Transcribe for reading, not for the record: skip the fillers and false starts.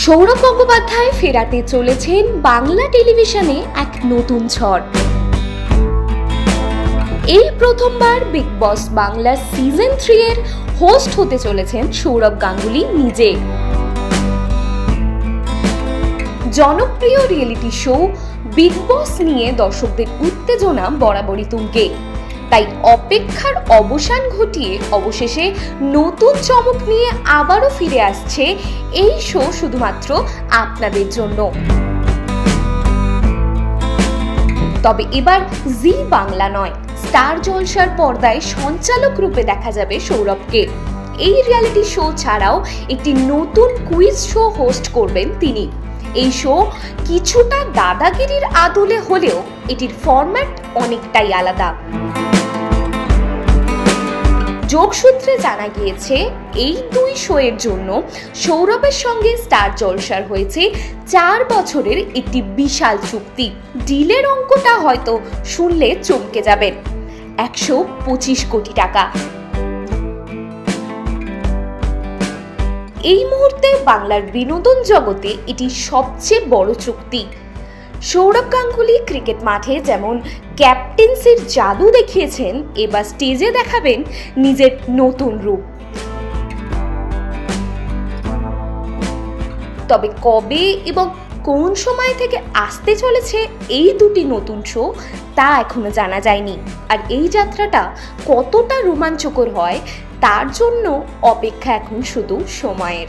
সৌরভ গঙ্গোপাধ্যায় ফেরাতে চলেছেন বাংলা টেলিভিশনে এক নতুন ঝড়। এই প্রথমবার বিগ বস বাংলা সিজন 3 এর হোস্ট হতে চলেছেন সৌরভ গাঙ্গুলি নিজে। জনপ্রিয় রিয়েলিটি শো বিগ বস নিয়ে দর্শকদের উত্তেজনা বরাবরই তুঙ্গে, তাই অপেক্ষার অবসান ঘটিয়ে অবশেষে নতুন চমক নিয়ে আবারও ফিরে আসছে এই শো শুধুমাত্র আপনাদের জন্য। তবে এবার জি বাংলা নয়, স্টার জলসার পর্দায় সঞ্চালক রূপে দেখা যাবে সৌরভকে। এই রিয়েলিটি শো ছাড়াও একটি নতুন কুইজ শো হোস্ট করবেন তিনি। এই শো কিছুটা দাদাগিরির আদলে হলেও এটির ফরম্যাট অনেকটাই আলাদা। যোগসূত্রে জানা গিয়েছে এই দুই শো এর জন্য সৌরভের সঙ্গে স্টার জলসার হয়েছে 4 বছরের একটি বিশাল চুক্তি। ডিলের অঙ্কটা হয়তো শুনলে চমকে যাবেন, 125 কোটি টাকা। এই মুহূর্তে বাংলার বিনোদন জগতে এটি সবচেয়ে বড় চুক্তি। সৌরভ গাঙ্গুলি ক্রিকেট মাঠে যেমন ক্যাপ্টেন্সির জাদু দেখিয়েছেন, এবার স্টেজে দেখাবেন নিজের নতুন রূপ। তবে কবে এবং কোন সময় থেকে আসতে চলেছে এই দুটি নতুন শো তা এখনো জানা যায়নি। আর এই যাত্রাটা কতটা রোমাঞ্চকর হয় তার জন্য অপেক্ষা এখন শুধু সময়ের।